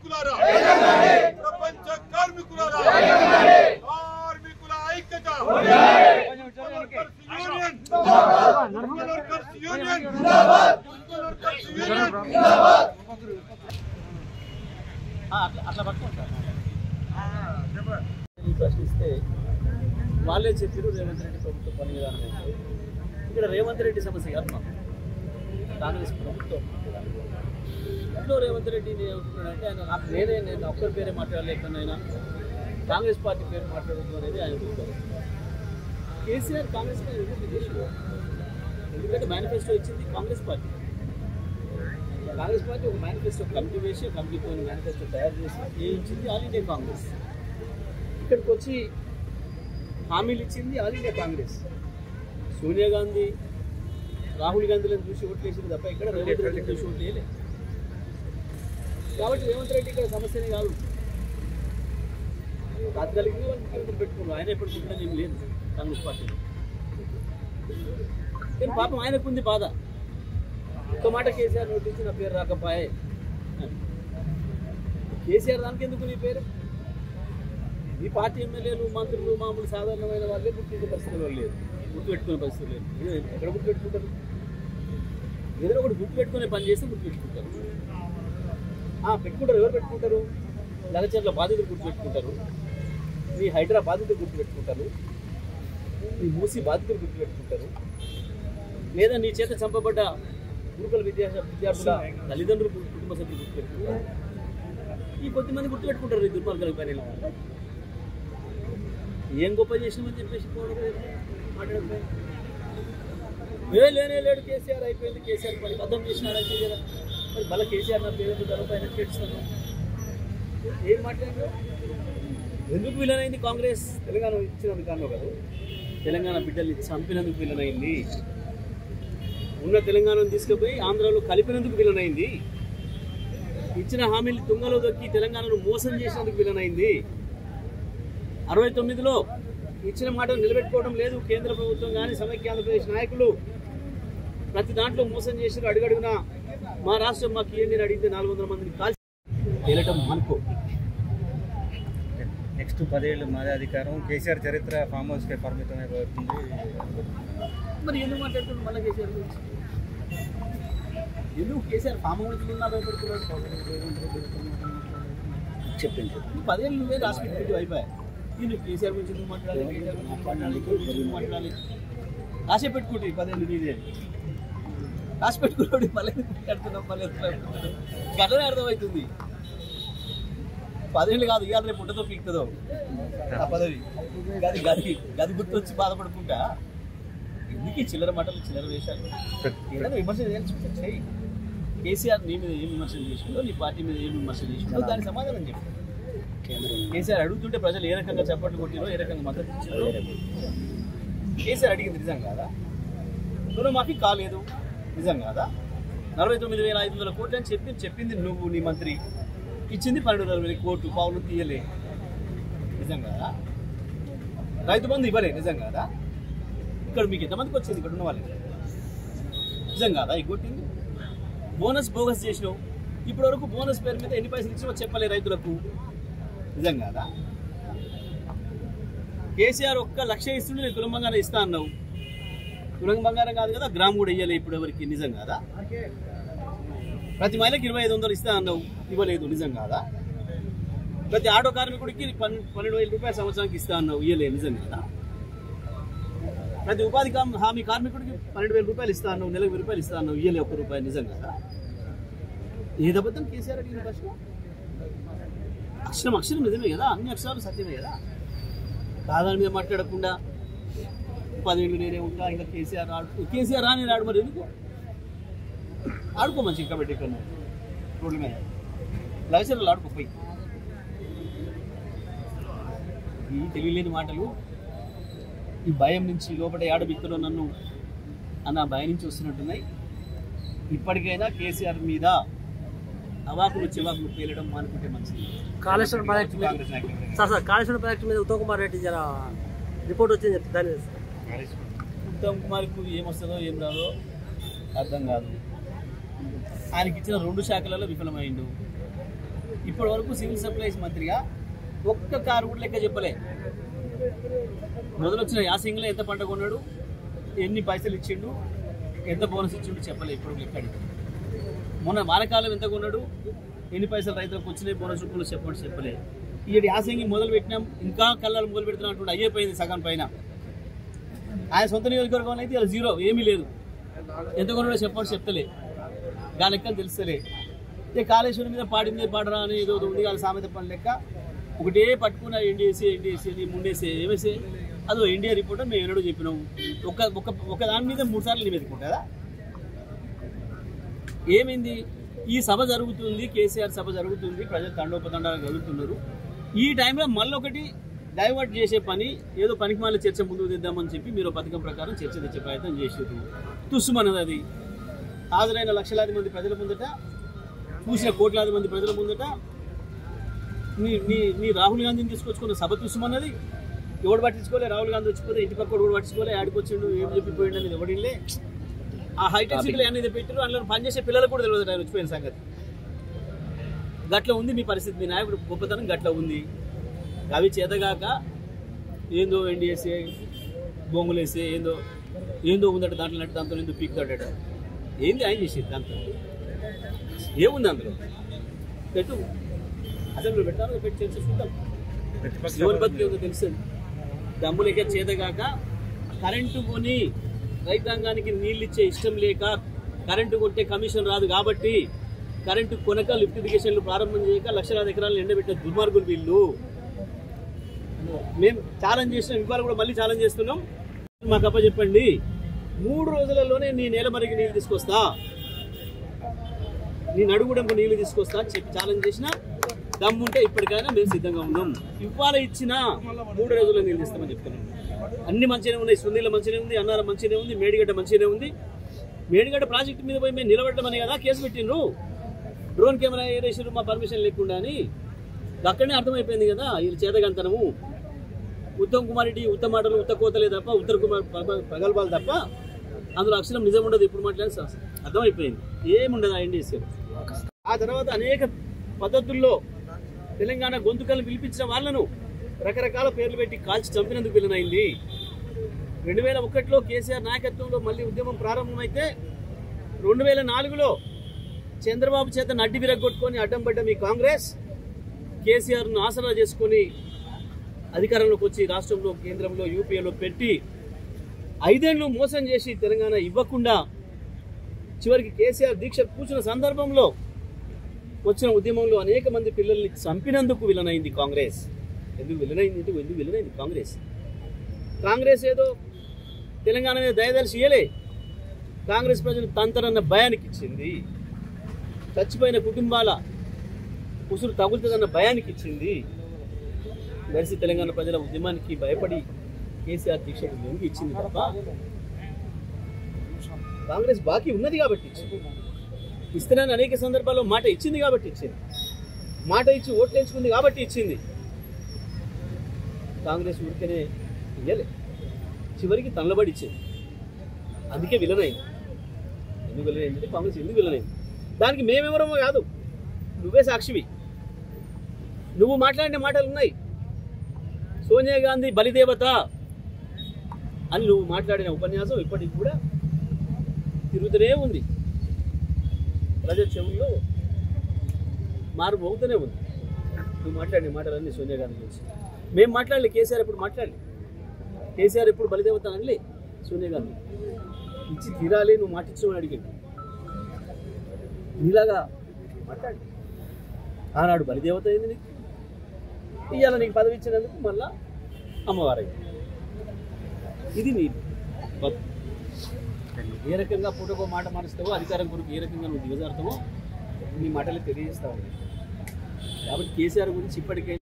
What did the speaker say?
కార్మికులారా ప్రపంచ కార్మికులారా కార్మికుల ఐక్యత ప్రశ్నిస్తే వాళ్ళే చెప్పారు రేవంత్ రెడ్డి ప్రభుత్వ పని విధానం అంటే ఇక్కడ రేవంత్ రెడ్డి సమస్య కాదు మాకు కాంగ్రెస్ ప్రభుత్వం ఇంట్లో రేవంత్ రెడ్డి ఏమంటున్నాడంటే ఆయన నేను ఒక్కరి పేరే మాట్లాడలేకపోయినా కాంగ్రెస్ పార్టీ పేరు మాట్లాడడం అనేది ఆయన చెప్తారు. కేసీఆర్ కాంగ్రెస్ పై ఎందుకంటే మేనిఫెస్టో ఇచ్చింది కాంగ్రెస్ పార్టీ ఒక మేనిఫెస్టో కమిటీ వేసి కమిటీతో మేనిఫెస్టో తయారు చేసి ఇచ్చింది ఆల్ ఇండియా కాంగ్రెస్. ఇక్కడికి వచ్చి హామీలు ఇచ్చింది ఆల్ ఇండియా కాంగ్రెస్. సోనియా గాంధీ రాహుల్ గాంధీలను చూసి ఓట్లు వేసింది తప్ప ఇక్కడ రేవంత్ రెడ్డి చూసి ఓట్లు వేయలేదు. కాబట్టి రేవంత్ రెడ్డి ఇక్కడ సమస్యనే కాదు, తాత్కాలికంగా వాళ్ళు పెట్టుకున్నారు. ఆయన ఎప్పుడు పుట్టినది ఏం లేదు కాంగ్రెస్ పార్టీ. కానీ పాపం ఆయనకుంది బాధ. ఒక్క మాట కేసీఆర్ నోటీసు నా పేరు రాకపోయే. కేసీఆర్ దానికి ఎందుకు నీ పేరు? ఈ పార్టీ ఎమ్మెల్యేలు మంత్రులు మామూలు సాధారణమైన వాళ్ళే గుర్తించే పరిస్థితులు లేదు, గుర్తుపెట్టుకునే పరిస్థితులు లేదు. ఎక్కడ గుర్తుపెట్టుకుంటారు? ఏదైనా ఒకటి గుర్తుపెట్టుకునే పని చేస్తే గుర్తుపెట్టుకుంటారు. పెట్టుకుంటారు. ఎవరు పెట్టుకుంటారు? లగచర్ల బాధితులు గుర్తుపెట్టుకుంటారు, మీ హైదరాబాద్ బాధితులు గుర్తుపెట్టుకుంటారు, మీ మూసి బాధితులు గుర్తుపెట్టుకుంటారు, లేదా నీ చేత చంపబడ్డ గురుకుల విద్యార్థుల తల్లిదండ్రులు కుటుంబ సభ్యులు గుర్తుపెట్టుకుంటారు. ఈ కొద్దిమంది గుర్తుపెట్టుకుంటారు ఈ దుర్మార్గాల పనిలో. ఏం గొప్ప చేసినామని చెప్పేసి మాట్లాడకపోయి లేడు కేసీఆర్ అయిపోయింది, కేసీఆర్ పని అర్థం చేసినారంటే కదా. మరి మళ్ళీ కేసీఆర్ నా పేరు ధరపైన చేస్తున్నాను ఏం మాట్లాడారు? ఎందుకు విలన్ అయింది కాంగ్రెస్? తెలంగాణ ఇచ్చినందుకు కారణం కాదు, తెలంగాణ బిడ్డల్ని చంపినందుకు విలన్ అయింది. ఉన్న తెలంగాణను తీసుకుపోయి ఆంధ్రాలో కలిపినందుకు విలన్ అయింది. ఇచ్చిన హామీలు తుంగలో దొక్కి తెలంగాణను మోసం చేసినందుకు విలన్ అయింది. 69లో ఇచ్చిన మాటను నిలబెట్టుకోవడం లేదు కేంద్ర ప్రభుత్వం కానీ సమైక్య ఆంధ్రప్రదేశ్ నాయకులు. ప్రతి దాంట్లో మోసం చేసి అడుగడుగునా మా రాష్ట్రం మాకు ఏంటి అడిగితే 400 మందిని కాల్చి తేలటం అనుకో. నెక్స్ట్ 10 ఏళ్ళు మాదే అధికారం, కేసీఆర్ చరిత్ర ఫామ్ హౌస్కే పరిమితం అయిపోతుంది. మరి ఎందుకు మాట్లాడుతున్నాడు మళ్ళీ కేసీఆర్ గురించి? ఎందుకు కేసీఆర్ ఫామ్ హౌస్ ఉన్నా భయపడుతున్నాడు? చెప్పింది 10 ఏళ్ళు నువ్వే రాష్ట్రపతి అయిపోయాయి. నువ్వు కేసీఆర్ గురించి ఎందుకు మాట్లాడాలి? కేసీఆర్ గురించి మాట్లాడాలి. రాసి పెట్టుకుంటే 10 ఏళ్ళు నీదే రాసి పెట్టుకున్నాడు. మళ్ళీ మాట్లాడుతున్నావు, మళ్ళీ గట్లనే అర్థమవుతుంది. 10 ఏళ్ళు కాదు, ఇవాళ రేపు పుట్టతో పీకుతుందో ఆ పదవి. గది గుర్తొచ్చి బాధపడుకుంటా ఎందుకు చిల్లర మాటలు చిల్లర వేశారు? ఏదైనా విమర్శ చేయి. కేసీఆర్ నీ మీద ఏం విమర్శలు చేసిందో, నీ పార్టీ మీద ఏం విమర్శలు చేసిందో దానికి సమాధానం చెప్పు. కేసీఆర్ అడుగుతుంటే ప్రజలు ఏ రకంగా చప్పట్లు కొట్టిరో, ఏ రకంగా మద్దతు ఇచ్చారో కేసీఆర్ అడిగింది నిజం కాదా? రుణమాఫీ కాలేదు నిజం కాదా? 49,500 కోట్లు అని చెప్పింది నువ్వు, నీ మంత్రి. ఇచ్చింది 12,000 కోట్లు, పావులు తీయలే నిజం కాదా? రైతు బంధు ఇవ్వలే నిజం కాదా? ఇక్కడ మీకు ఎంతమందికి వచ్చింది? ఇక్కడ ఉన్న వాళ్ళకి నిజం కాదా? కొట్టింది బోనస్ బోగస్ చేసినావు. ఇప్పటి వరకు బోనస్ పేరు మీద ఎన్ని పైసలు ఇచ్చినా చెప్పలే రైతులకు నిజం కాదా? కేసీఆర్ 1 లక్ష ఇస్తుండే నేను తులం బంగారం ఇస్తా అన్నావు. తులం బంగారం కాదు కదా, గ్రామ్ కూడా ఇవ్వలే ఇప్పుడు ఎవరికి నిజం కాదా? ప్రతి మహిళకి 2,500 ఇస్తా అన్నావు, ఇవ్వలేదు నిజం కాదా? ప్రతి ఆటో కార్మికుడికి 12,000 రూపాయలు సంవత్సరానికి ఇస్తా అన్నావు, ఇవ్వలేదు నిజం కాదా? ప్రతి ఉపాధి హామీ కార్మికుడికి 12,000 రూపాయలు ఇస్తా అన్నావు, నెలకు 1,000 రూపాయలు ఇస్తా అన్నావు, ఇవ్వలే 1 రూపాయి నిజం కాదా? ఏదబద్ధం కేసీఆర్ అడిగిన ప్రశ్న. అక్షరం నిజమే కదా, అన్ని అక్షరాలు సత్యమే కదా. కాదని మీద మాట్లాడకుండా 10 ఏళ్ళు నేనే ఉంటా, ఇంకా కేసీఆర్ రాని రాడు. మరి ఎందుకు ఆడుకో మంచి కాబట్టి ఇక్కడ రోడ్ల మీద లక్షలు ఆడుకోపోయి. ఈ తెలియలేని మాటలు, ఈ భయం నుంచి లోపల ఆడబిక్కలో నన్ను అన్న భయం నుంచి వస్తున్నట్టున్నాయి. ఇప్పటికైనా కేసీఆర్ మీద అవాకులు చివాకులు పేలడం మానుకుంటే మంచిది. కాళేశ్వరం ప్రాజెక్టు కాళేశ్వరం ప్రాజెక్టు మీద ఉత్తమ్ కుమార్ రెడ్డి జర రిపోర్ట్ వచ్చింది చెప్తే దాని ఉత్తమ్ కుమార్కు ఏమొస్తుందో ఏం రాదో అర్థం కాదు. ఆయనకి ఇచ్చిన 2 శాఖలలో విఫలమైండు. ఇప్పటి వరకు సివిల్ సప్లైస్ మంత్రిగా ఒక్క కారు కూడా లెక్క చెప్పలే. మొదలొచ్చిన యాసింగ్లో ఎంత పంట కొన్నాడు, ఎన్ని పైసలు ఇచ్చిండు, ఎంత బోనస్ ఇచ్చిండు చెప్పలే. ఇప్పుడు లెక్క అడిగి మొన్న వానకాలం ఎంత కొన్నాడు, ఎన్ని పైసలు రైతులకు వచ్చినాయి బోనస్ రూపంలో చెప్పలే. ఈ యాసింగి మొదలు పెట్టినాం, ఇంకా కళ్ళాలు మొదలు పెడుతున్నాం అంటుండే అయ్యిపోయింది సగం పైన. ఆయన సొంత నియోజకవర్గంలో అయితే ఇలా జీరో, ఏమీ లేదు. ఎంత కొన్నాడో చెప్తలే, గా లెక్కలు తెలుస్తలే. ఇక కాళేశ్వరం మీద పాడిందే పాడరా అని ఏదో ఉంది, వాళ్ళ సామెత పని లెక్క ఒకటే పట్టుకున్న ఎన్డీఏసీ అని ముండేసే ఏమేసే అదో ఇండియా రిపోర్ట్ మేము ఏనాడో చెప్పినాం. ఒక దాని మీద 3 సార్లు నివేదికుంటుందా? ఏమైంది? ఈ సభ జరుగుతుంది, కేసీఆర్ సభ జరుగుతుంది, ప్రజలు తండోపతండాలు కలుగుతున్నారు. ఈ టైంలో మళ్ళొకటి డైవర్ట్ చేసే పని, ఏదో పనికి మళ్ళీ చర్చ ముందుకు తెద్దామని చెప్పి మీరు పథకం ప్రకారం చర్చ తెచ్చే ప్రయత్నం చేసేది. తుస్సుమన్నది అది. హాజరైన లక్షలాది మంది ప్రజల ముందట, చూసిన కోట్లాది మంది ప్రజల ముందట నీ రాహుల్ గాంధీని తీసుకొచ్చుకున్న సభ తుస్సుమన్నది. ఎవడు పట్టించుకోలే, రాహుల్ గాంధీ వచ్చిపోతే ఇంటి పక్క కూడా పట్టించుకోలే, ఆడికొచ్చిండు ఏం చెప్పిపోయిండు అనేది ఎవడిలే. ఆ హైటెక్ సిటీలు అనేది పెట్టారు, అందులో పనిచేసే పిల్లలకు కూడా తెలియదు ఆయన వచ్చిపోయిన సంగతి. గట్ల ఉంది మీ పరిస్థితి, మీ నాయకుడు గొప్పతనం గట్ల ఉంది. అవి చేతగాక ఏందో ఎన్డీఏసీ బొంగులేసే ఏందో ఉందట దాంట్లో, దాంతో ఎందుకు పీకుతాడట. ఏంది ఆయన చేసేది దాంతో? ఏముంది అందులో? పెట్టు, అసెంబ్లీలో పెట్టాలి, పెట్టి చర్చ చూద్దాం. ఎవరి బతికి ఉందో తెలుస్తుంది. దమ్ములేక చేతగాక కరెంటు కొని రైతాంగానికి నీళ్ళు ఇచ్చే ఇష్టం లేక, కరెంటు కొంటే కమిషన్ రాదు కాబట్టి కరెంటు కొనక లిఫ్ట్ ఇరిగేషన్లు ప్రారంభం చేయక లక్షలాది ఎకరాలను ఎండబెట్టిన దుర్మార్గులు వీళ్ళు. మేము ఛాలెంజ్ చేసినాం, ఇవాళ కూడా మళ్ళీ ఛాలెంజ్ చేస్తున్నాం. మాకు అప్పచెప్పండి, 3 రోజులలోనే నీ నేలమరికి నీళ్ళు తీసుకొస్తా, నీ నడుగుడంపు నీళ్లు తీసుకొస్తా అని చెప్పి ఛాలెంజ్ చేసిన దమ్ముంటే ఇప్పటికైనా మేము సిద్ధంగా ఉన్నాం. ఇవాళ ఇచ్చిన 3 రోజుల్లో నీళ్ళు ఇస్తామని చెప్తున్నాం. అన్ని మంచిగానే ఉన్నాయి, సుందీల మంచిగానే ఉంది, అన్నారం మంచిగానే ఉంది, మేడిగడ్డ మంచిగానే ఉంది. మేడిగడ్డ ప్రాజెక్టు మీద పోయి మేము నిలబెట్టమని కదా కేసు పెట్టిండ్రు. డ్రోన్ కెమెరా ఏరేసారు మా పర్మిషన్ లేకుండా అని. అక్కడనే అర్థమైపోయింది కదా వీళ్ళు చేతగంతనము. ఉత్తమ్ కుమార్ రెడ్డి ఉత్త మాటలు, ఉత్త కోతలే తప్ప, ఉత్తమ్ కుమార్ ప్రగల్భాలు తప్ప అందులో అక్షరం నిజం ఉండదు. ఎప్పుడు మాట్లాడి అర్థమైపోయింది ఏముండదు ఆ ఎన్డీఎస్సీ. ఆ తర్వాత అనేక పద్ధతుల్లో తెలంగాణ గొంతుకలను పిలిపించిన వాళ్లను రకరకాల పేర్లు పెట్టి కాల్చి చంపినందుకు విలనైంది. 2001లో కేసీఆర్ నాయకత్వంలో మళ్ళీ ఉద్యమం ప్రారంభమైతే 2004లో చంద్రబాబు చేత నడ్డి విరగొట్టుకొని అడ్డం పడ్డ మీ కాంగ్రెస్ కేసీఆర్ను ఆసరా చేసుకొని అధికారంలోకి వచ్చి రాష్ట్రంలో, కేంద్రంలో, యూపీఏలో పెట్టి 5 ఏళ్లు మోసం చేసి తెలంగాణ ఇవ్వకుండా చివరికి కేసీఆర్ దీక్ష కూర్చున్న సందర్భంలో వచ్చిన ఉద్యమంలో అనేక మంది పిల్లల్ని చంపినందుకు విలనైంది కాంగ్రెస్. ఎందుకు విలనైంది కాంగ్రెస్ ఏదో తెలంగాణ మీద దయదలిసి ఇయ్యలే. కాంగ్రెస్ ప్రజలు తంతరన్న భయానికి ఇచ్చింది, చచ్చిపోయిన కుటుంబాల ఉసురు తగులుతుందన్న భయానికి ఇచ్చింది. దర్శి తెలంగాణ ప్రజల ఉద్యమానికి భయపడి కేసీఆర్ దీక్షకు లొంగి ఇచ్చింది తప్ప కాంగ్రెస్ బాకీ ఉన్నది కాబట్టి ఇచ్చింది. ఇస్తున్నాను అనేక సందర్భాల్లో మాట ఇచ్చింది కాబట్టి ఇచ్చింది, మాట ఇచ్చి ఓట్లు ఎంచుకుంది కాబట్టి ఇచ్చింది. కాంగ్రెస్ ఊరికనే ఇయ్యలే, చివరికి తనలబడి ఇచ్చింది. అందుకే విలనైంది. ఎందుకు విలనైంది? కాంగ్రెస్ ఎందుకు విలనైంది? దానికి మేమెవరమో కాదు, నువ్వే సాక్షివి. నువ్వు మాట్లాడిన మాటలు ఉన్నాయి. సోనియా గాంధీ బలిదేవత అని నువ్వు మాట్లాడిన ఉపన్యాసం ఇప్పటికి కూడా తిరుగుతూనే ఉంది, ప్రజల చెవుల్లో మారుమోగుతూనే ఉంది. నువ్వు మాట్లాడిన మాటలన్నీ సోనియా గాంధీ గురించి. మేము మాట్లాడలే, కేసీఆర్ ఎప్పుడు మాట్లాడలే. కేసీఆర్ ఎప్పుడు బలిదేవత అనలే. సోనియా గాంధీ ఇచ్చి తీరాలి, నువ్వు మాట ఇచ్చామని అడిగాడు. నీలాగా మాట్లాడి ఆనాడు బలిదేవత అయింది నీకు, ఇవాళ నీకు పదవి ఇచ్చినందుకు మళ్ళా అమ్మవారైంది. ఇది నీ బతుకు. ఏ రకంగా పూటకో మాట మారుస్తావో, అధికారం కొరకు ఏ రకంగా నువ్వు దిగజారుతావో నీ మాటలు తెలియజేస్తావు. కాబట్టి కేసీఆర్ గురించి ఇప్పటికైనా